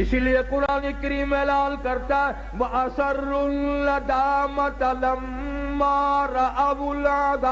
اسی لیے قرآن کریم اعلان کرتا ہے وَأَسَرُّوا النَّدَامَةَ لَمَّا رَأَوُا الْعَذَابَ۔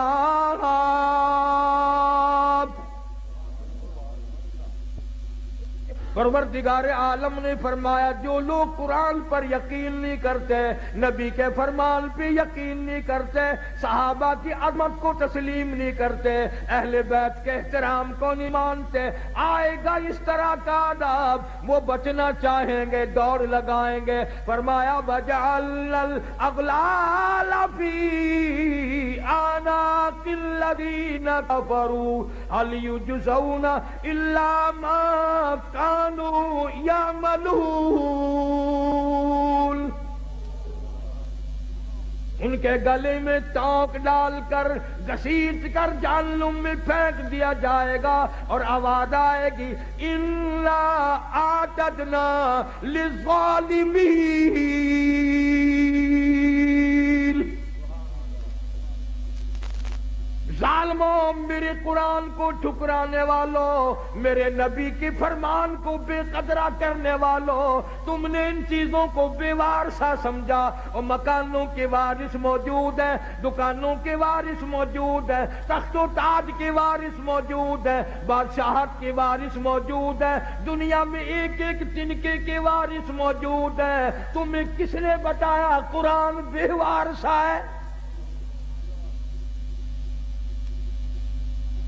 پروردگار عالم نے فرمایا جو لوگ قرآن پر یقین نہیں کرتے، نبی کے فرمان پہ یقین نہیں کرتے، صحابہ کی عظمت کو تسلیم نہیں کرتے، اہل بیت کے احترام کو نہیں مانتے، آئے گا اس طرح کا عذاب، وہ بچنا چاہیں گے دوڑ لگائیں گے۔ فرمایا وَجَعَلْنَا الْأَغْلَالَ فِي أَعْنَاقِ الَّذِينَ كَفَرُوا هَلْ يُجْزَوْنَ إِلَّا مَا كَانُوا يَعْمَلُونَ۔ ان کے گلے میں ٹوک ڈال کر گھسیٹ کر جہنم میں پھینک دیا جائے گا، اور آواز آئے گی اِنَّا أَعْتَدْنَا لِلظَّالِمِينَ۔ ظالموں، میرے قرآن کو ٹھکرانے والوں، میرے نبی کے فرمان کو بے قدرہ کرنے والوں، تم نے ان چیزوں کو بے وارثہ سمجھا، اور مکانوں کے وارث موجود ہیں، دکانوں کے وارث موجود ہیں، تخت و تاج کے وارث موجود ہیں، بادشاہت کے وارث موجود ہیں، دنیا میں ایک ایک تنکے کے وارث موجود ہیں۔ تمہیں کس نے بتایا قرآن بے وارثہ ہے؟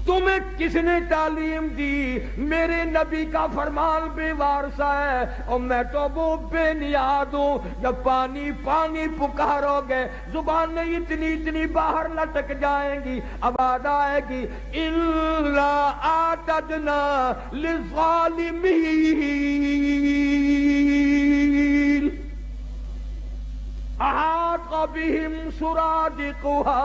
تمہیں کس نے تعلیم دی میرے نبی کا فرمان بے وارثہ ہے؟ اور میں تو وہ بے نیاز ہوں، جب پانی پانی پکارو گے زبانیں اتنی اتنی باہر لٹک جائیں گی، آواز آئے گی اِنَّا أَعْتَدْنَا لِلظَّالِمِينَ احاط بہم سرادقها۔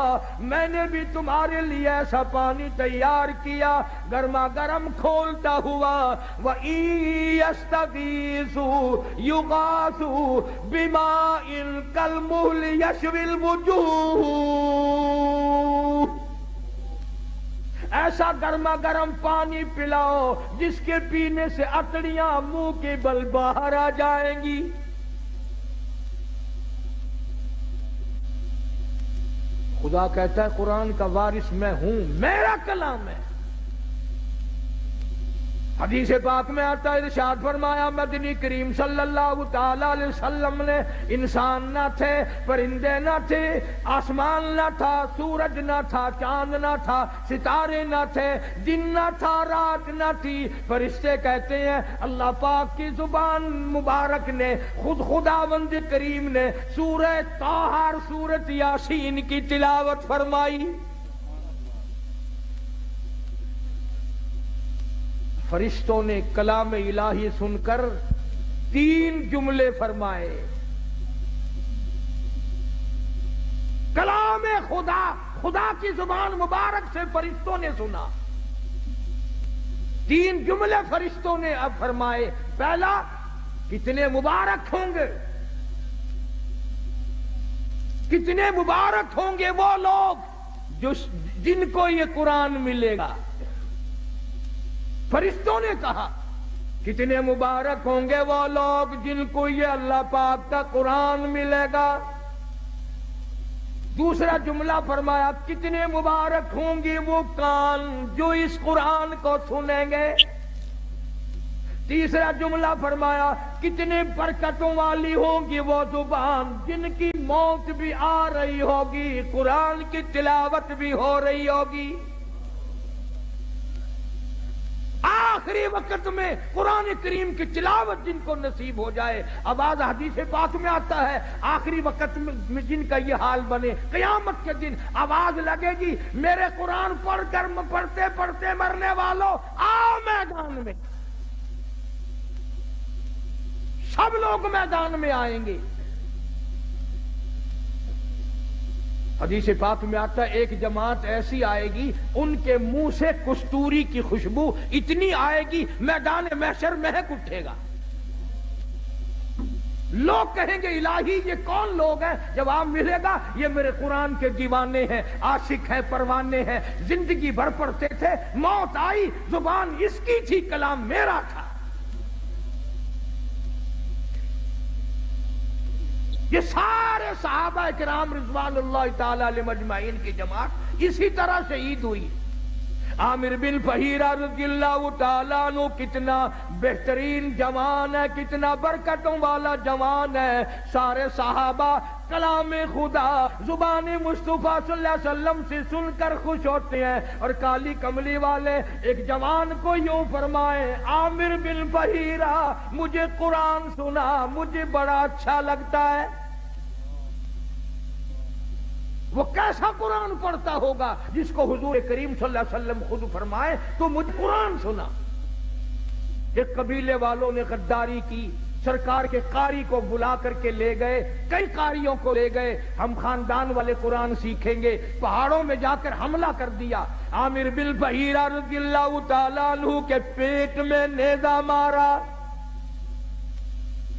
میں نے بھی تمہارے لیے ایسا پانی تیار کیا گرما گرم کھولتا ہوا، وَإِن يَسْتَغِيثُوا يُغَاثُوا بِمَاءٍ كَالْمُهْلِ يَشْوِي الْوُجُوهَ۔ ایسا گرما گرم پانی پلاؤ جس کے پینے سے اکڑیاں منہ کے بل باہر آ جائیں گی۔ خدا کہتا ہے قرآن کا وارث میں ہوں، میرا کلام ہے۔ حدیث پاک میں آتا ہے، ارشاد فرمایا مدنی کریم صلی اللہ تعالی علیہ وسلم نے انسان نہ تھے، پرندے نہ تھے، آسمان نہ تھا، سورج نہ تھا، چاند نہ تھا، ستارے نہ تھے، دن نہ تھا، رات نہ تھی، فرشتے کہتے ہیں اللہ پاک کی زبان مبارک نے، خود خداوند کریم نے سورہ طٰہٰ اور سورۃ یاسین کی تلاوت فرمائی۔ فرشتوں نے کلام الہی سن کر 3 جملے فرمائے۔ کلام خدا، خدا کی زبان مبارک سے فرشتوں نے سنا، 3 جملے فرشتوں نے اب فرمائے۔ پہلا، کتنے مبارک ہوں گے، کتنے مبارک ہوں گے وہ لوگ جن کو یہ قرآن ملے گا۔ فرشتوں نے کہا کتنے مبارک ہوں گے وہ لوگ جن کو یہ اللہ پاک کا قرآن ملے گا۔ دوسرا جملہ فرمایا کتنے مبارک ہوں گے وہ کان جو اس قرآن کو سنیں گے۔ تیسرا جملہ فرمایا کتنے برکتوں والی ہوگی وہ زبان جن کی موت بھی آ رہی ہوگی، قرآن کی تلاوت بھی ہو رہی ہوگی۔ آخری وقت میں قرآن کریم کی تلاوت جن کو نصیب ہو جائے، آواز حدیث پاک میں آتا ہے آخری وقت میں جن کا یہ حال بنے، قیامت کے دن آواز لگے گی میرے قرآن پڑھ کر پڑھتے پڑھتے مرنے والوں آؤ میدان میں۔ سب لوگ میدان میں آئیں گے۔ حدیث پاک میں آتا ہے ایک جماعت ایسی آئے گی ان کے منہ سے کستوری کی خوشبو اتنی آئے گی میدان محشر مہک اٹھے گا۔ لوگ کہیں گے الہی یہ کون لوگ ہیں؟ جواب ملے گا یہ میرے قرآن کے دیوانے ہیں، عاشق ہیں، پروانے ہیں، زندگی بھر پڑھتے تھے، موت آئی زبان اس کی تھی، کلام میرا تھا۔ یہ سارے صحابہ کرام رضوان اللہ تعالی علیہم اجمعین کی جماعت اسی طرح شہید ہوئی۔ عامر بن فہیرہ رضی اللہ تعالیٰ عنہ کتنا بہترین جوان ہے، کتنا برکتوں والا جوان ہے۔ سارے صحابہ کلام خدا زبان مصطفیٰ صلی اللہ علیہ وسلم سے سن کر خوش ہوتے ہیں، اور کالی کملی والے ایک جوان کو یوں فرمائے، عامر بن فہیرہ مجھے قرآن سنا، مجھے بڑا اچھا لگتا ہے۔ وہ کیسا قرآن پڑھتا ہوگا جس کو حضور کریم صلی اللہ علیہ وسلم خود فرمائے تو مجھے قرآن سنا۔ ایک قبیلے والوں نے غداری کی، سرکار کے قاری کو بلا کر کے لے گئے، کئی قاریوں کو لے گئے، ہم خاندان والے قرآن سیکھیں گے، پہاڑوں میں جا کر حملہ کر دیا۔ عامر بن فہیرہ رضی اللہ تعالیٰ عنہ کے پیٹ میں نیزہ مارا،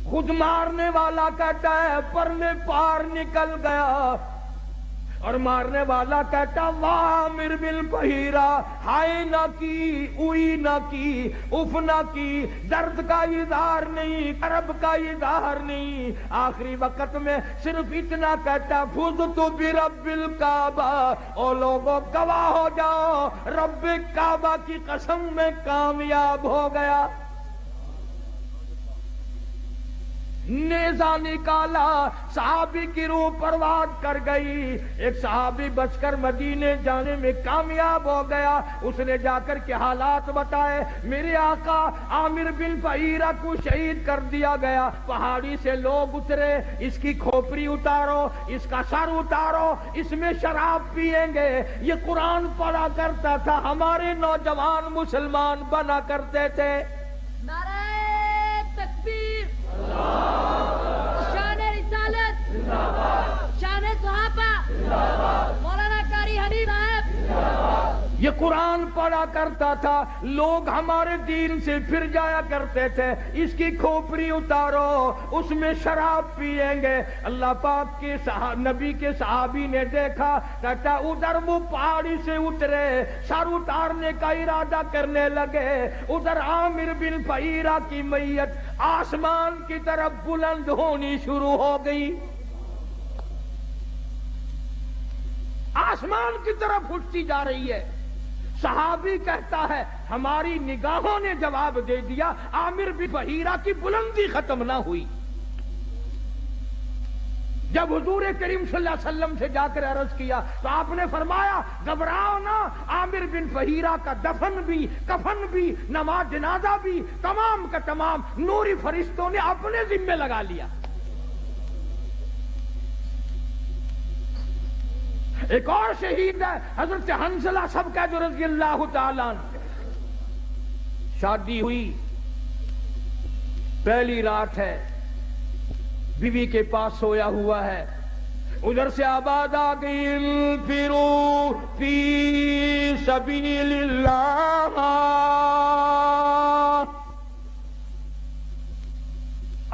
خود مارنے والا کہتا ہے پر میں پار نکل گیا، اور مارنے والا کہتا واہ عامر بن فہیرہ، ہائے نہ کی، اوئی نہ کی، اف نہ کی، درد کا اظہار نہیں، کرب کا اظہار نہیں، آخری وقت میں صرف اتنا کہتا فزت برب الکعبہ، او لوگوں گواہ ہو جاؤ رب کعبہ کی قسم میں کامیاب ہو گیا۔ نیزہ نکالا، صحابی کی روح پرواز کر گئی، ایک صحابی بچ کر مدینے جانے میں کامیاب ہو گیا۔ اس نے جا کر کے حالات بتائے، میرے آقا عامر بن فہیرہ کو شہید کر دیا گیا، پہاڑی سے لوگ اترے، اس کی کھوپڑی اتارو، اس کا سر اتارو، اس میں شراب پیئیں گے۔ یہ قرآن پڑھا کرتا تھا، ہمارے نوجوان مسلمان بنا کرتے تھے۔ نعرہ تکبیر، شان رسالت، شان صحابہ، مولانا قاری حنیف صاحب۔ یہ قرآن پڑھا کرتا تھا، لوگ ہمارے دین سے پھر جایا کرتے تھے، اس کی کھوپڑی اتارو، اس میں شراب پیئیں گے۔ اللہ پاک کے نبی کے صحابی نے دیکھا، کہتا ادھر وہ پہاڑی سے اترے، سر اتارنے کا ارادہ کرنے لگے، ادھر عامر بن فہیرہ کی میت آسمان کی طرف بلند ہونی شروع ہو گئی، آسمان کی طرف اٹھتی جا رہی ہے۔ صحابی کہتا ہے ہماری نگاہوں نے جواب دے دیا، عامر بن فہیرہ کی بلندی ختم نہ ہوئی۔ جب حضور کریم صلی اللہ علیہ وسلم سے جا کر عرض کیا تو آپ نے فرمایا گھبراؤ نہ، عامر بن فہیرہ کا دفن بھی، کفن بھی، نماز جنازہ بھی تمام کا تمام نوری فرشتوں نے اپنے ذمہ لگا لیا۔ ایک اور شہید ہے حضرت حنظلہ سبکت رضی اللہ تعالیٰ عنہ۔ شادی ہوئی، پہلی رات ہے، بیوی کے پاس سویا ہوا ہے، ادھر سے آواز آ گئی انفروا فی سبیل اللہ،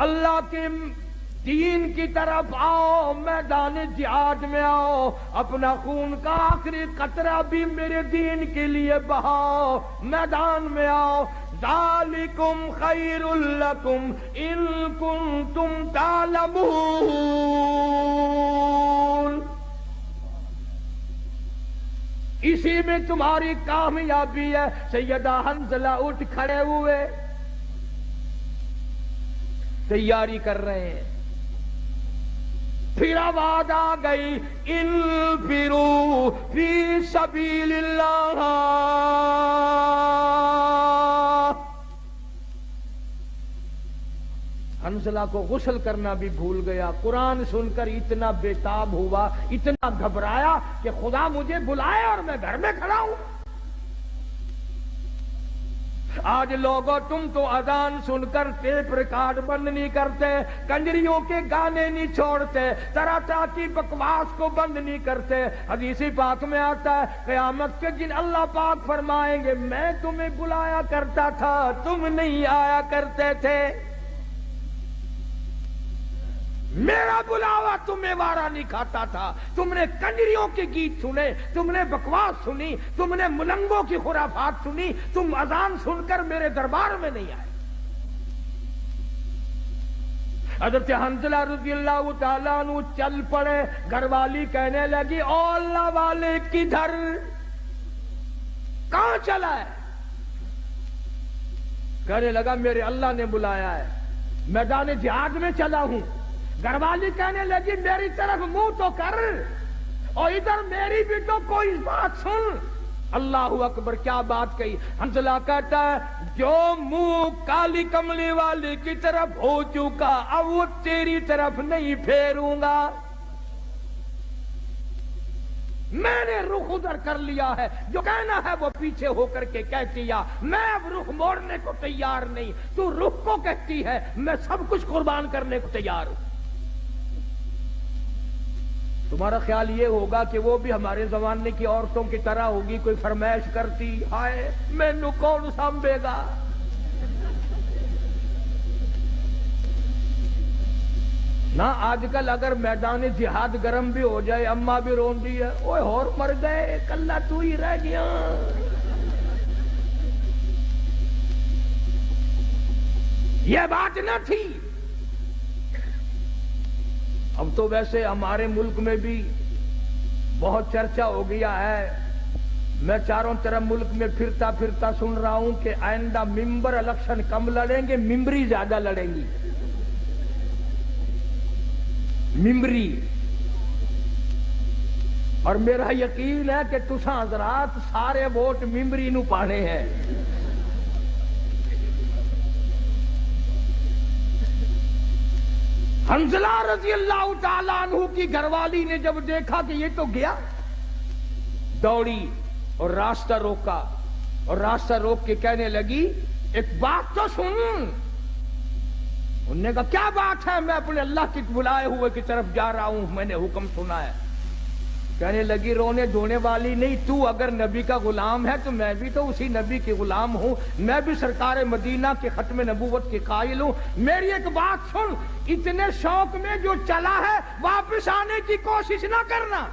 اللہ کے دین کی طرف آؤ، میدان جہاد میں آؤ، اپنا خون کا آخری قطرہ بھی میرے دین کے لیے بہاؤ، میدان میں آؤ۔ ذالکم خیر لکم ان کنتم تعلمون، اسی میں تمہاری کامیابی ہے۔ سیدہ حنظلہ اٹھ کھڑے ہوئے، تیاری کر رہے ہیں، پھر آواز آ گئی انفروا فی سبیل اللہ۔ حنظلہ کو غسل کرنا بھی بھول گیا، قرآن سن کر اتنا بےتاب ہوا، اتنا گھبرایا کہ خدا مجھے بلائے اور میں گھر میں کھڑا ہوں۔ آج لوگوں تم تو اذان سن کر ٹیپ ریکارڈ بند نہیں کرتے، کنجریوں کے گانے نہیں چھوڑتے، طرح طرح کی بکواس کو بند نہیں کرتے۔ حدیث پاک میں آتا ہے قیامت کے دن اللہ پاک فرمائیں گے میں تمہیں بلایا کرتا تھا، تم نہیں آیا کرتے تھے، میرا بلاوا تمہیں وارا نہیں کھاتا تھا، تم نے کنجریوں کے گیت سنے، تم نے بکواس سنی، تم نے ملنگوں کی خرافات سنی، تم اذان سن کر میرے دربار میں نہیں آئے۔ حضرت حنظلہ رضی اللہ تعالیٰ عنہ چل پڑے. گھر والی کہنے لگی او اللہ والے کدھر، کہاں چلا ہے؟ کہنے لگا میرے اللہ نے بلایا ہے، میدان جہاد میں چلا ہوں. گھر والی کہنے لگی میری طرف منہ تو کر، اور ادھر میری بھی تو کوئی بات سن. اللہ اکبر، کیا بات کہی. حنظلہ کہتا ہے جو منہ کالی کملی والی کی طرف ہو چکا اب وہ تیری طرف نہیں پھیروں گا. میں نے رخ ادھر کر لیا ہے، جو کہنا ہے وہ پیچھے ہو کر کے کہہ دیا. میں اب رخ موڑنے کو تیار نہیں. تو رخ کو کہتی ہے، میں سب کچھ قربان کرنے کو تیار ہوں. تمہارا خیال یہ ہوگا کہ وہ بھی ہمارے زمانے کی عورتوں کی طرح ہوگی، کوئی فرمائش کرتی ہائے مینوں کون سنبھے گا. نہ آج کل اگر میدان جہاد گرم بھی ہو جائے اماں بھی رون دی ہے، اوے اور مر گئے کلہ تو ہی رہ گیا. یہ بات نہ تھی. اب تو ویسے ہمارے ملک میں بھی بہت چرچا ہو گیا ہے. میں چاروں طرف ملک میں پھرتا پھرتا سن رہا ہوں کہ آئندہ ممبر الیکشن کم لڑیں گے، ممبری زیادہ لڑیں گی. ممبری. اور میرا یقین ہے کہ تساں حضرات سارے ووٹ ممبری نو پانے ہیں. حنظلہ رضی اللہ تعالیٰ عنہ کی گھر والی نے جب دیکھا کہ یہ تو گیا، دوڑی اور راستہ روکا، اور راستہ روک کے کہنے لگی ایک بات تو سن. انہوں نے کہا کیا بات ہے؟ میں اپنے اللہ کی بلائے ہوئے کی طرف جا رہا ہوں، میں نے حکم سنا ہے. کہنے لگی رونے دھونے والی نہیں، تو اگر نبی کا غلام ہے تو میں بھی تو اسی نبی کے غلام ہوں، میں بھی سرکار مدینہ کے ختم نبوت کے قائل ہوں. میری ایک بات سن، اتنے شوق میں جو چلا ہے واپس آنے کی کوشش نہ کرنا.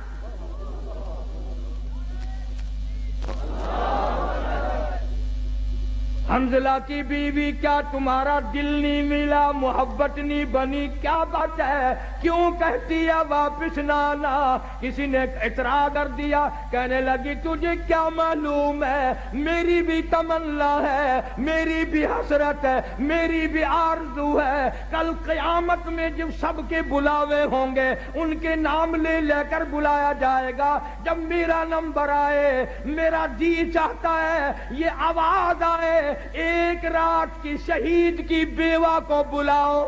حنظلہ کی بیوی کیا تمہارا دل نہیں ملا، محبت نہیں بنی؟ کیا بات ہے، کیوں کہتی ہے واپس نہ آنا؟ کسی نے اعتراض کر دیا. کہنے لگی تجھے کیا معلوم ہے، میری بھی تمنا ہے، میری بھی حسرت ہے، میری بھی آرزو ہے. کل قیامت میں جب سب کے بلاوے ہوں گے ان کے نام لے لے کر بلایا جائے گا. جب میرا نمبر آئے میرا جی چاہتا ہے یہ آواز آئے ایک رات کی شہید کی بیوہ کو بلاؤ.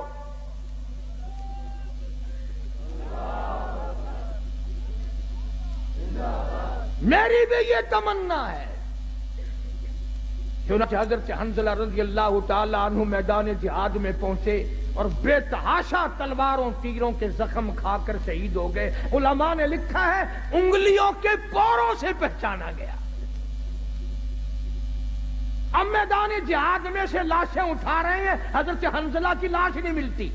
میری بھی یہ تمنا ہے. چنانچہ حضرت حنظلہ رضی اللہ تعالی عنہ میدان جہاد میں پہنچے اور بے تحاشا تلواروں تیروں کے زخم کھا کر شہید ہو گئے. علماء نے لکھا ہے انگلیوں کے پوروں سے پہچانا گیا. اب میدان جہاد میں سے لاشیں اٹھا رہے ہیں، حضرت حنظلہ کی لاش نہیں ملتی.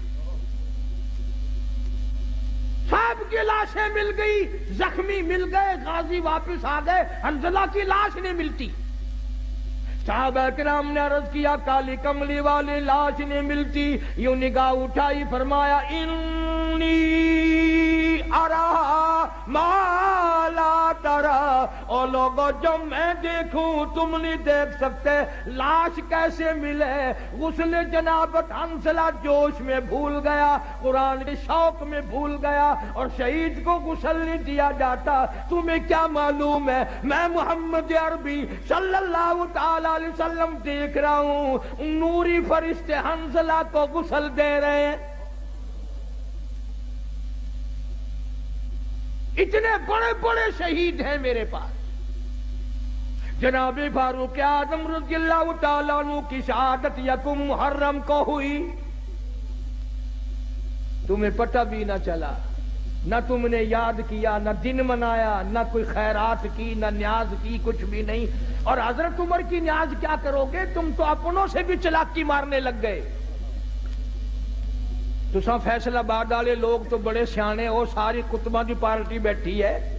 سب کی لاشیں مل گئی، زخمی مل گئے، غازی واپس آ گئے، حنظلہ کی لاش نہیں ملتی. صحابہ کرام نے عرض کیا کالی کملی والی لاش نہیں ملتی. یوں نگاہ اٹھائی، فرمایا انی ارا ما لا ترا. او لوگو جو میں دیکھوں تم نہیں دیکھ سکتے. لاش کیسے ملے؟ غسل جنابت حنظلہ جوش میں بھول گیا، قرآن کے شوق میں بھول گیا، اور شہید کو غسل نہیں دیا جاتا. تمہیں کیا معلوم ہے میں محمد عربی صلی اللہ تعالی علیہ وسلم دیکھ رہا ہوں نوری فرشتے حنظلہ کو غسل دے رہے ہیں. اتنے بڑے بڑے شہید ہیں میرے پاس. جناب فاروق اعظم رضی اللہ تعالیٰ عنہ کی شہادت یکم محرم کو ہوئی. تمہیں پتہ بھی نہ چلا، نہ تم نے یاد کیا، نہ دن منایا، نہ کوئی خیرات کی، نہ نیاز کی، کچھ بھی نہیں. اور حضرت عمر کی نیاز کیا کرو گے؟ تم تو اپنوں سے بھی چلاکی مارنے لگ گئے. تساں فیصل آباد والے لوگ تو بڑے سیانے ہو، ساری کتباں دی پارٹی بیٹھی ہے.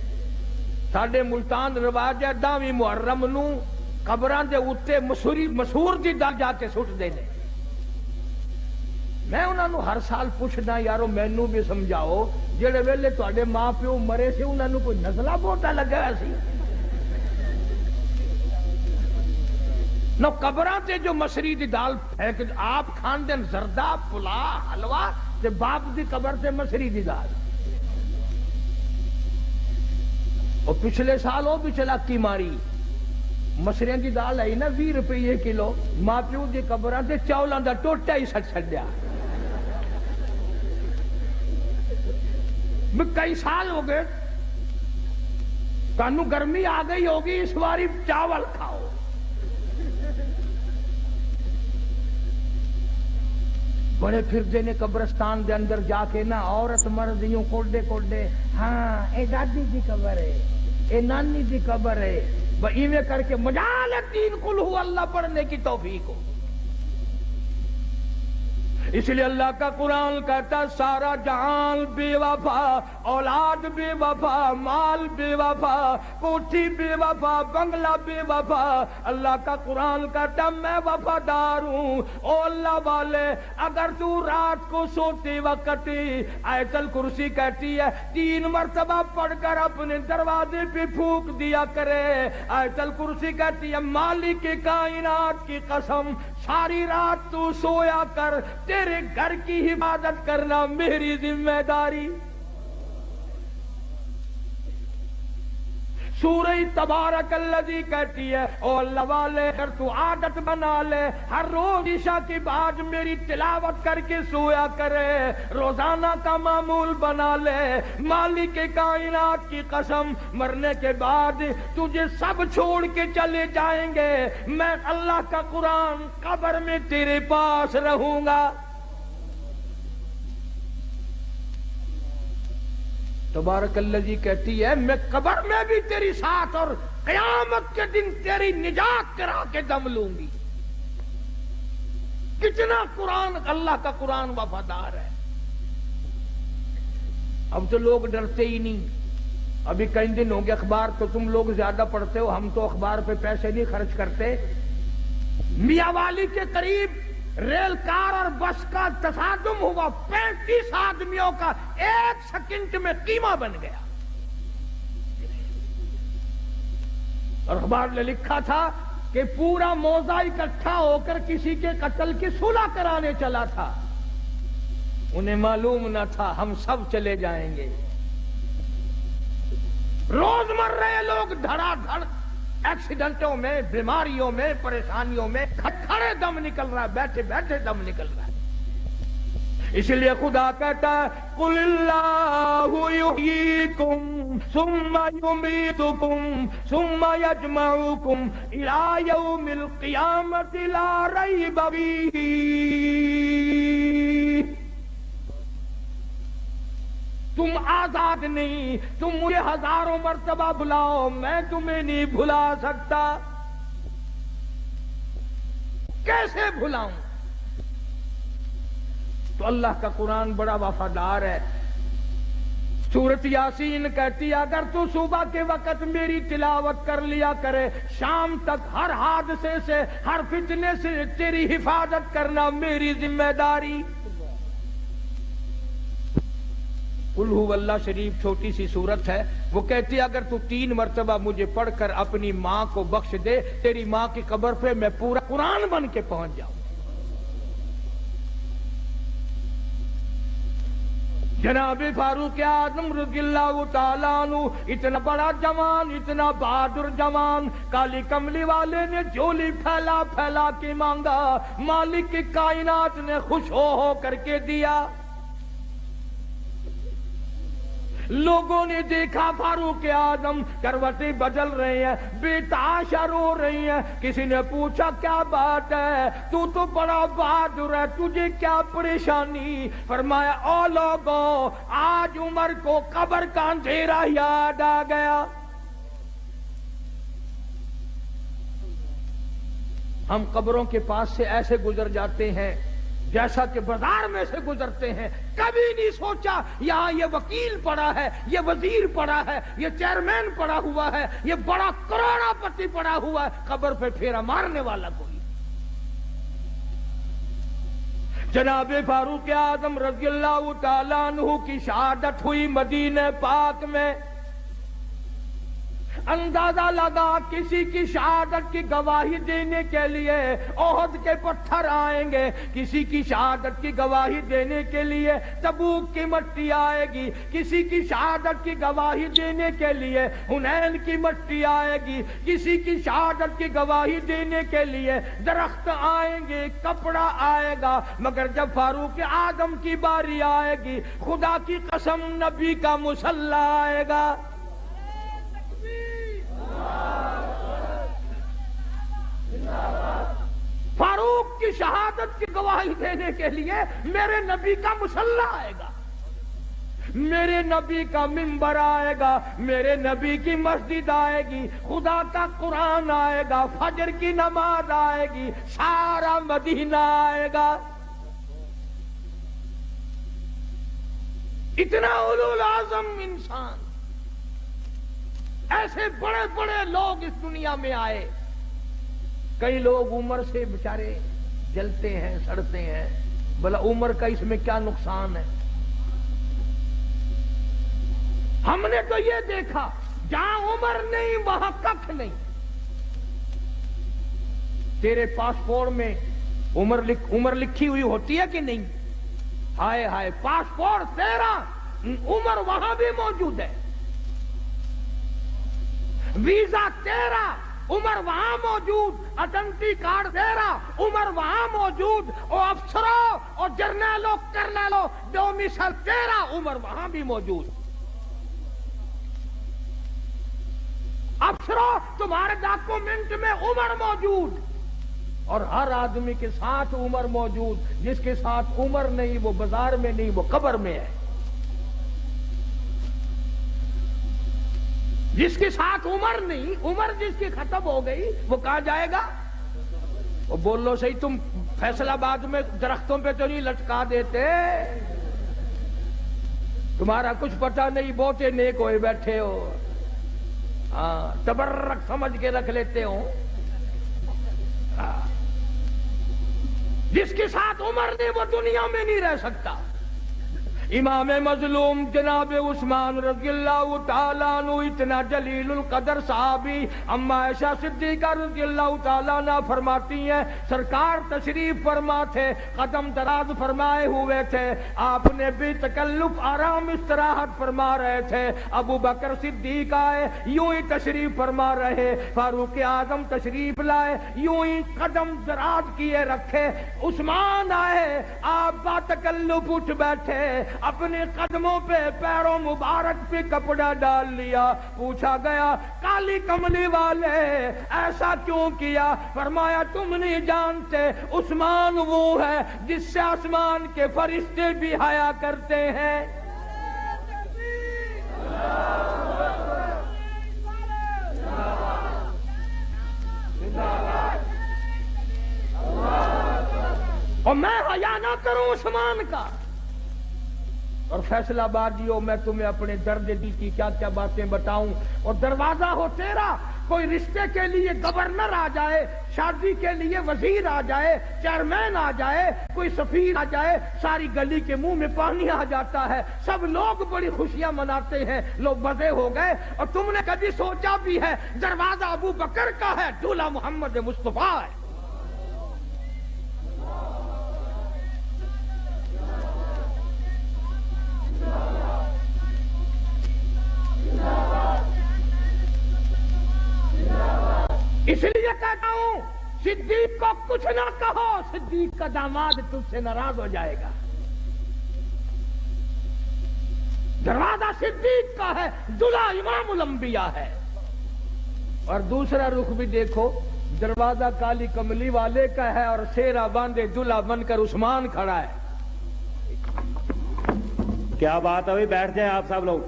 ساڈے ملتان رواج ہے 10ویں محرم نو قبراں دے اوتے مسور دی دل جا کے سٹ دینے. میں انہوں نے ہر سال پوچھنا یارو مینو بھی سمجھاؤ جڑے ویلے تواڈے ماں پیو مرے سے انہوں نے کوئی نزلہ بوٹا لگا سی نو قبراں تے جو مسری دی دال پھینک آپ کھان دین زردہ پلا حلوہ تے باپ دی قبر تے مسری دی دال اور پچھلے سال وہ بھی چلاکی ماری مسریاں دی دال آئی نا 20 روپے کلو ماں پیو دی قبراں تے چاولاں دا ٹوٹا ہی سٹ چھڈیا کئی سال ہو گئے تانوں گرمی آ گئی ہوگی اس باری چاول کھاؤ بڑے پھردے نے قبرستان دے اندر جا کے نا عورت مرد یوں کوڈے کوڈے ہاں اے دادی دی قبر ہے اے نانی دی قبر ہے ایویں کر کے مجال تین قل ہو اللہ پڑھنے کی توفیق ہو اس لیے اللہ کا قرآن کہتا سارا جہان بے وفا اولاد بے وفا مال بے وفا کوٹھی بے وفا بنگلہ بے وفا اللہ کا قرآن کہتا میں وفادار ہوں او اللہ والے اگر تو رات کو سوتے وقت آیت الکرسی کہتی ہے 3 مرتبہ پڑھ کر اپنے دروازے پہ پھونک دیا کرے آیت الکرسی کہتی ہے مالک کائنات کی قسم ساری رات تو سویا کر تیرے گھر کی حفاظت کرنا میری ذمہ داری سورہ تبارک الذی کہتی ہے او اللہ والے اگر تو عادت بنا لے ہر روز عشاء کے بعد میری تلاوت کر کے سویا کرے روزانہ کا معمول بنا لے مالک کائنات کی قسم مرنے کے بعد تجھے سب چھوڑ کے چلے جائیں گے میں اللہ کا قرآن قبر میں تیرے پاس رہوں گا تبارک الذی کہتی ہے میں قبر میں بھی تیری ساتھ اور قیامت کے دن تیری نجات کرا کے دم لوں گی کتنا قرآن اللہ کا قرآن وفادار ہے اب تو لوگ ڈرتے ہی نہیں ابھی کئی دن ہو گئے اخبار تو تم لوگ زیادہ پڑھتے ہو ہم تو اخبار پہ پیسے نہیں خرچ کرتے میاں والی کے قریب ریل کار اور بس کا تصادم ہوا 35 آدمیوں کا 1 سیکنڈ میں قیمہ بن گیا اور اخبار نے لکھا تھا کہ پورا موضع اکٹھا ہو کر کسی کے قتل کی صلح کرانے چلا تھا انہیں معلوم نہ تھا ہم سب چلے جائیں گے روز مر رہے لوگ دھڑا دھڑ ایکسیڈنٹوں میں بیماریوں میں پریشانیوں میں کھڑے دم نکل رہا ہے بیٹھے بیٹھے دم نکل رہا ہے اس لیے خدا کہتا ہے قل اللہ یحییکم ثم یمیتکم ثم یجمعکم الی یوم القیامۃ لا ریب فیہ تم آزاد نہیں تم مجھے ہزاروں مرتبہ بلاؤ میں تمہیں نہیں بھلا سکتا کیسے بھلاؤں تو اللہ کا قرآن بڑا وفادار ہے سورۃ یاسین کہتی ہے اگر تو صبح کے وقت میری تلاوت کر لیا کرے شام تک ہر حادثے سے ہر فتنے سے تیری حفاظت کرنا میری ذمہ داری قل ہو اللہ شریف چھوٹی سی سورت ہے وہ کہتی ہے اگر تو 3 مرتبہ مجھے پڑھ کر اپنی ماں کو بخش دے تیری ماں کی قبر پہ میں پورا قرآن بن کے پہنچ جاؤں جناب فاروق اعظم رضی اللہ تعالیٰ عنہ اتنا بڑا جوان اتنا بہادر جوان کالی کملی والے نے جھولی پھیلا پھیلا کے مانگا مالک کائنات نے خوش ہو کر کے دیا لوگوں نے دیکھا فاروق اعظم کروٹیں بدل رہے ہیں بے تحاشا رو رہی ہیں کسی نے پوچھا کیا بات ہے تو بڑا بہادر ہے تجھے کیا پریشانی فرمایا او لوگوں آج عمر کو قبر کا اندھیرا یاد آ گیا ہم قبروں کے پاس سے ایسے گزر جاتے ہیں جیسا کہ بازار میں سے گزرتے ہیں کبھی نہیں سوچا یہاں یہ وکیل پڑا ہے یہ وزیر پڑا ہے یہ چیئرمین پڑا ہوا ہے یہ بڑا کروڑا پتی پڑا ہوا ہے قبر پہ پھیرا مارنے والا کوئی جناب فاروق اعظم رضی اللہ تعالیٰ عنہ کی شہادت ہوئی مدینہ پاک میں. اندازہ لگا کسی کی شہادت کی گواہی دینے کے لیے احد کے پتھر آئیں گے، کسی کی شہادت کی گواہی دینے کے لیے تبوک کی مٹی آئے گی، کسی کی شہادت کی گواہی دینے کے لیے حنین کی مٹی آئے گی، کسی کی شہادت کی گواہی دینے کے لیے درخت آئیں گے، کپڑا آئے گا، مگر جب فاروق اعظم کی باری آئے گی خدا کی قسم نبی کا مصلی آئے گا. فاروق کی شہادت کی گواہی دینے کے لیے میرے نبی کا مصلی آئے گا، میرے نبی کا منبر آئے گا، میرے نبی کی مسجد آئے گی، خدا کا قرآن آئے گا، فجر کی نماز آئے گی، سارا مدینہ آئے گا. اتنا اولو العزم انسان، ایسے بڑے بڑے لوگ اس دنیا میں آئے. کئی لوگ عمر سے بیچارے جلتے ہیں، سڑتے ہیں، بھلا عمر کا اس میں کیا نقصان ہے؟ ہم نے تو یہ دیکھا جہاں عمر نہیں وہاں ککھ نہیں. تیرے پاسپورٹ میں عمر لکھی ہوئی ہوتی ہے کہ نہیں؟ ہائے ہائے، پاسپورٹ تیرا، عمر وہاں بھی موجود ہے. ویزا تیرا، عمر وہاں موجود. آئیڈینٹی کارڈ تیرا، عمر وہاں موجود. اور افسروں اور جرنیلوں کرنیلوں ڈومیسل تیرا، عمر وہاں بھی موجود. افسروں تمہارے ڈاکومنٹ میں عمر موجود، اور ہر آدمی کے ساتھ عمر موجود. جس کے ساتھ عمر نہیں وہ بازار میں نہیں، وہ قبر میں ہے. جس کے ساتھ عمر نہیں، عمر جس کی ختم ہو گئی وہ کہاں جائے گا؟ وہ بولو صحیح، تم فیصل آباد میں درختوں پہ تو نہیں لٹکا دیتے؟ تمہارا کچھ پتہ نہیں، بہتے نیک ہوئے بیٹھے ہو. ہاں، تبرک سمجھ کے رکھ لیتے ہو. جس کے ساتھ عمر نہیں وہ دنیا میں نہیں رہ سکتا. امام مظلوم جناب عثمان رضی اللہ تعالیٰ عنہ اتنا جلیل القدر صحابی، اما عائشہ صدیقہ رضی اللہ تعالیٰ عنہ فرماتی ہیں سرکار تشریف فرما تھے، قدم دراز فرمائے ہوئے تھے، آپ نے بھی تکلف آرام استراحت فرما رہے تھے. ابو بکر صدیق آئے، یوں ہی تشریف فرما رہے. فاروق اعظم تشریف لائے، یوں ہی قدم دراز کیے رکھے. عثمان آئے، آپ با تکلف اٹھ بیٹھے، اپنے قدموں پہ پیروں مبارک پہ کپڑا ڈال لیا. پوچھا گیا کالی کملی والے ایسا کیوں کیا؟ فرمایا تم نہیں جانتے عثمان وہ ہے جس سے آسمان کے فرشتے بھی حیا کرتے ہیں. اور میں حیا نہ کروں عثمان کا؟ اور فیصل آبادیوں میں تمہیں اپنے درد دل کی کیا کیا باتیں بتاؤں. اور دروازہ ہو تیرا، کوئی رشتے کے لیے گورنر آ جائے، شادی کے لیے وزیر آ جائے، چیئرمین آ جائے، کوئی سفیر آ جائے، ساری گلی کے منہ میں پانی آ جاتا ہے. سب لوگ بڑی خوشیاں مناتے ہیں، لوگ مزے ہو گئے. اور تم نے کبھی سوچا بھی ہے دروازہ ابو بکر کا ہے، دولہا محمد مصطفیٰ ہے. اس لیے کہتا ہوں صدیق کو کچھ نہ کہو، صدیق کا داماد تجھ سے ناراض ہو جائے گا. دروازہ صدیق کا ہے، دلہا امام الانبیاء ہے. اور دوسرا رخ بھی دیکھو، دروازہ کالی کملی والے کا ہے اور سیرا باندھے دلہا بن کر عثمان کھڑا ہے. کیا بات ہے؟ بیٹھ جائیں آپ سب لوگ.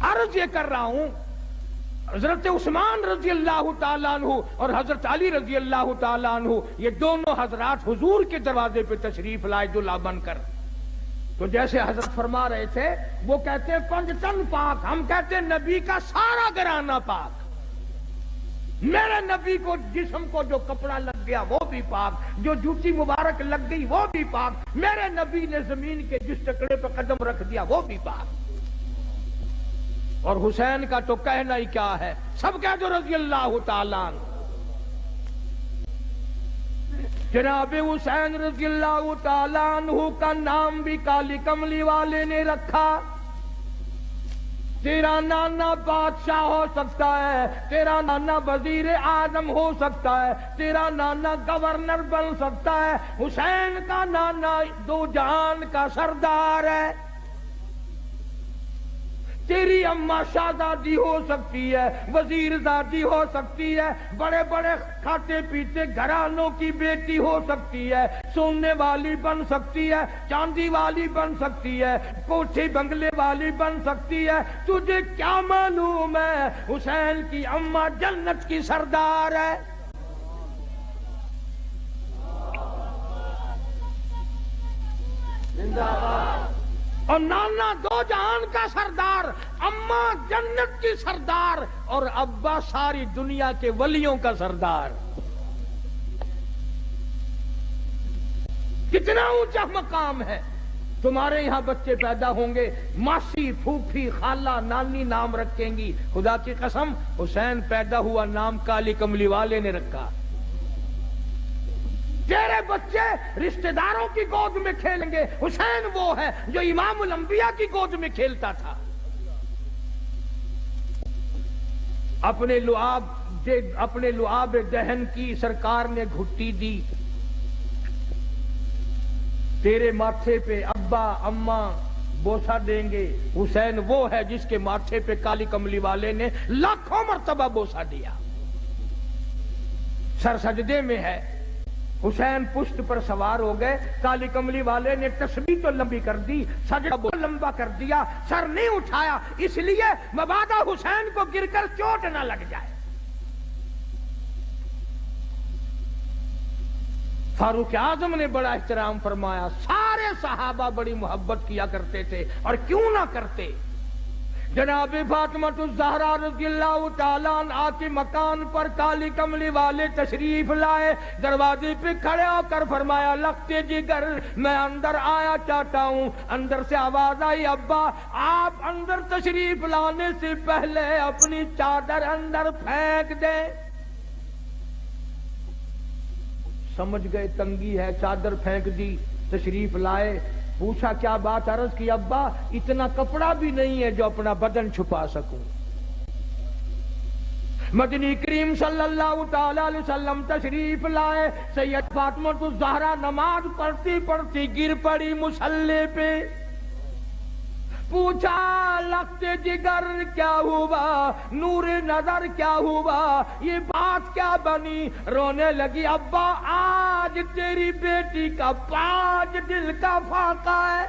عرض یہ کر رہا ہوں حضرت عثمان رضی اللہ تعالیٰ عنہ اور حضرت علی رضی اللہ تعالیٰ عنہ، یہ دونوں حضرات حضور کے دروازے پہ تشریف لائے دلہا بن کر. تو جیسے حضرت فرما رہے تھے، وہ کہتے ہیں 5 ٹن پاک، ہم کہتے ہیں نبی کا سارا گھرانہ پاک. میرے نبی کو جسم کو جو کپڑا لگ گیا وہ بھی پاک، جو جوتی مبارک لگ گئی وہ بھی پاک، میرے نبی نے زمین کے جس ٹکڑے پہ قدم رکھ دیا وہ بھی پاک۔ اور حسین کا تو کہنا ہی کیا ہے، سب کہہ دو رضی اللہ تعالیٰ عنہ۔ جناب حسین رضی اللہ تعالیٰ عنہ کا نام بھی کالی کملی والے نے رکھا۔ تیرا نانا بادشاہ ہو سکتا ہے، تیرا نانا وزیر اعظم ہو سکتا ہے، تیرا نانا گورنر بن سکتا ہے، حسین کا نانا دو جہان کا سردار ہے۔ تیری اماں شہزادی ہو سکتی ہے، وزیر زادی ہو سکتی ہے، بڑے بڑے کھاتے پیتے گھرانوں کی بیٹی ہو سکتی ہے، سونے والی بن سکتی ہے، چاندی والی بن سکتی ہے، کوٹھی بنگلے والی بن سکتی ہے، تجھے کیا معلوم ہے حسین کی اماں جنت کی سردار ہے۔ اور نانا دو جہان کا سردار، اماں جنت کی سردار، اور ابا ساری دنیا کے ولیوں کا سردار۔ کتنا اونچا مقام ہے۔ تمہارے یہاں بچے پیدا ہوں گے، ماسی پھوپھی خالہ نانی نام رکھیں گی، خدا کی قسم حسین پیدا ہوا نام کالی کملی والے نے رکھا۔ تیرے بچے رشتہ داروں کی گود میں کھیلیں گے، حسین وہ ہے جو امام الانبیاء کی گود میں کھیلتا تھا۔ اپنے لعاب دہن کی سرکار نے گھٹی دی، تیرے ماتھے پہ ابا اماں بوسہ دیں گے، حسین وہ ہے جس کے ماتھے پہ کالی کملی والے نے لاکھوں مرتبہ بوسہ دیا۔ سر سجدے میں ہے، حسین پشت پر سوار ہو گئے، کالی کملی والے نے تسبیح تو لمبی کر دی، سجدہ بہت لمبا کر دیا، سر نہیں اٹھایا، اس لیے مبادا حسین کو گر کر چوٹ نہ لگ جائے۔ فاروق اعظم نے بڑا احترام فرمایا، سارے صحابہ بڑی محبت کیا کرتے تھے، اور کیوں نہ کرتے۔ جناب فاطمہ الزہرا رضی اللہ تعالیٰ عنہا کے مکان پر کالی کملی والے تشریف لائے، دروازے پہ کھڑے ہو کر فرمایا، لگتے جگر میں اندر آیا چاہتا ہوں۔ اندر سے آواز آئی، ابا آپ اندر تشریف لانے سے پہلے اپنی چادر اندر پھینک دیں۔ سمجھ گئے تنگی ہے، چادر پھینک دی، تشریف لائے، پوچھا کیا بات، عرض کی ابا اتنا کپڑا بھی نہیں ہے جو اپنا بدن چھپا سکوں۔ مدنی کریم صلی اللہ تعالی علیہ وسلم تشریف لائے، سید فاطمہ الزہرا نماز پڑھتی پڑھتی گر پڑی مصلی پہ، پوچھا لگتے جگر کیا ہوا، نور نظر کیا ہوا، یہ بات کیا بنی، رونے لگی، ابا آج تیری بیٹی کا 5 دل کا فاقہ ہے،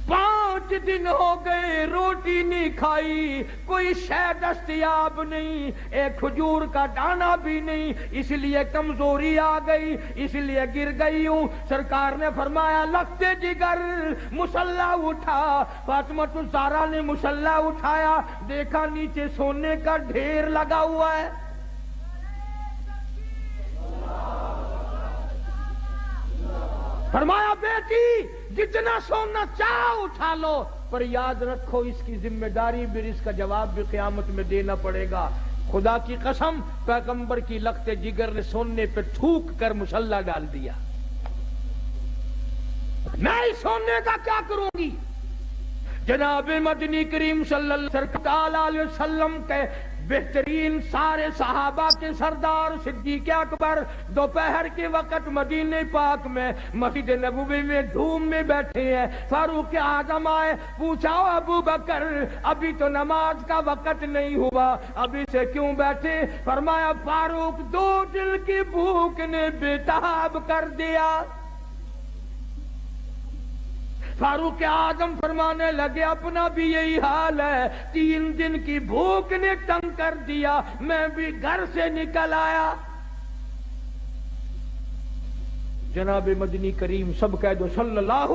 5 دن ہو گئے روٹی نہیں کھائی، کوئی شے دستیاب نہیں، ایک کھجور کا دانہ بھی نہیں، اس لیے کمزوری آ گئی، اس لیے گر گئی ہوں۔ سرکار نے فرمایا لگتے جگر مصلا اٹھا، فاطمہ الزہرا نے مصلا اٹھایا، دیکھا نیچے سونے کا ڈھیر لگا ہوا ہے۔ فرمایا بیٹی جتنا سونا چاہ اٹھا لو، پر یاد رکھو اس کی ذمہ داری بھی، اس کا جواب بھی قیامت میں دینا پڑے گا۔ خدا کی قسم پیغمبر کی لگتے جگر نے سونے پہ تھوک کر مصلا ڈال دیا۔ میں اس سونے کا کیا کروں گی؟ جناب مدنی کریم صلی اللہ علیہ وسلم کے بہترین سارے صحابہ کے سردار صدیق اکبر دوپہر کے وقت مدینہ پاک میں مسجد نبوی میں دھوم میں بیٹھے ہیں۔ فاروق اعظم آئے، پوچھا ابو بکر ابھی تو نماز کا وقت نہیں ہوا، ابھی سے کیوں بیٹھے؟ فرمایا فاروق 2 دل کی بھوک نے بے-تاب کر دیا۔ فاروق اعظم فرمانے لگے اپنا بھی یہی حال ہے، 3 دن کی بھوک نے تنگ کر دیا، میں بھی گھر سے نکل آیا۔ جناب مدنی کریم سب کہہ دو صلی اللہ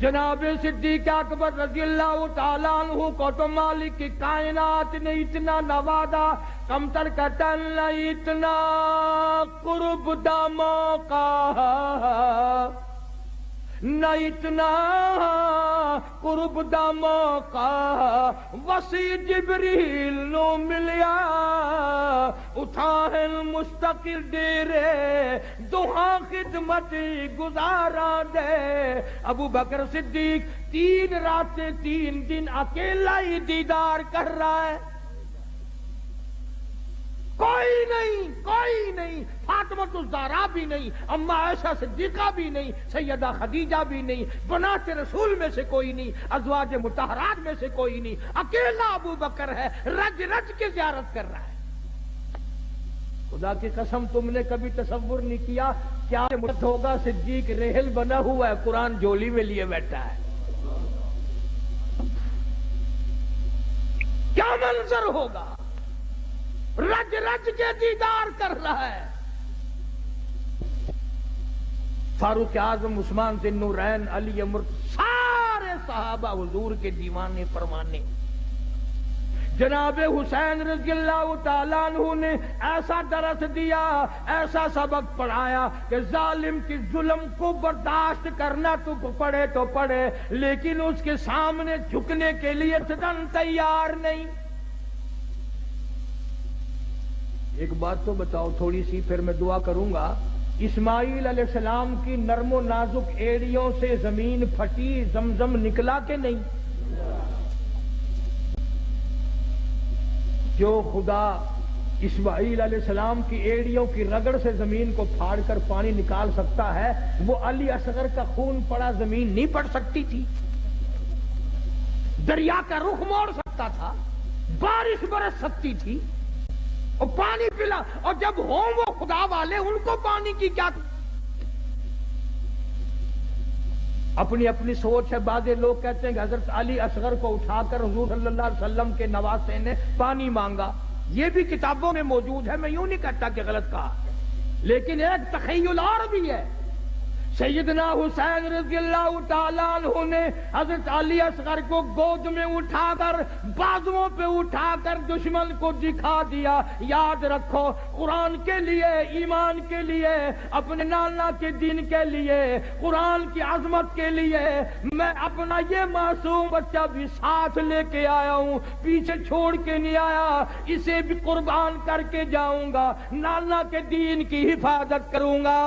جناب صدیق اکبر رضی اللہ تعالیٰ عنہ کو تو مالک کی کائنات نے اتنا نوازا، کمتر کا تن اتنا قرب داموں کا، نہ اتنا قرب دا موقع وسیع جبریل نو ملیا، اٹھا مستقل ڈیرے دوہاں خدمت گزارا دے۔ ابو بکر صدیق 3 راتیں 3 دن اکیلا ہی دیدار کر رہا ہے، کوئی نہیں، فاطمہ الزہرا بھی نہیں، اما عائشہ صدیقہ بھی نہیں، سیدہ خدیجہ بھی نہیں، بنات رسول میں سے کوئی نہیں، ازواج مطہرات میں سے کوئی نہیں، اکیلا ابو بکر ہے، رج رج کے زیارت کر رہا ہے۔ خدا کی قسم تم نے کبھی تصور نہیں کیا کیا مرد ہوگا، صدیق ریحل بنا ہوا ہے، قرآن جولی میں لیے بیٹھا ہے، کیا منظر ہوگا، رج رج کے دیدار کر رہا ہے۔ فاروق اعظم، عثمان ذی النورین، علی سارے صحابہ حضور کے دیوانے فرمانے۔ جناب حسین رضی اللہ تعالیٰ عنہ نے ایسا درس دیا، ایسا سبق پڑھایا کہ ظالم کی ظلم کو برداشت کرنا تو پڑے تو پڑے، لیکن اس کے سامنے جھکنے کے لیے تیار نہیں۔ ایک بات تو بتاؤ تھوڑی سی، پھر میں دعا کروں گا۔ اسماعیل علیہ السلام کی نرم و نازک ایڑیوں سے زمین پھٹی، زمزم نکلا کہ نہیں؟ جو خدا اسماعیل علیہ السلام کی ایڑیوں کی رگڑ سے زمین کو پھاڑ کر پانی نکال سکتا ہے، وہ علی اصغر کا خون پڑا زمین نہیں پڑ سکتی تھی؟ دریا کا رخ موڑ سکتا تھا، بارش برس سکتی تھی، اور پانی پلا، اور جب ہوں وہ خدا والے ان کو پانی کی کیا؟ اپنی اپنی سوچ ہے۔ بعض لوگ کہتے ہیں کہ حضرت علی اصغر کو اٹھا کر حضور صلی اللہ علیہ وسلم کے نواسے نے پانی مانگا، یہ بھی کتابوں میں موجود ہے، میں یوں نہیں کہتا کہ غلط کہا، لیکن ایک تخیل اور بھی ہے۔ سیدنا حسین رضی اللہ تعالیٰ عنہ نے حضرت علی اصغر کو گود میں اٹھا کر، بازوؤں پہ اٹھا کر دشمن کو دکھا دیا۔ یاد رکھو، قرآن کے لیے، ایمان کے لیے، اپنے نانا کے دین کے لیے، قرآن کی عظمت کے لیے میں اپنا یہ معصوم بچہ بھی ساتھ لے کے آیا ہوں، پیچھے چھوڑ کے نہیں آیا، اسے بھی قربان کر کے جاؤں گا، نانا کے دین کی حفاظت کروں گا۔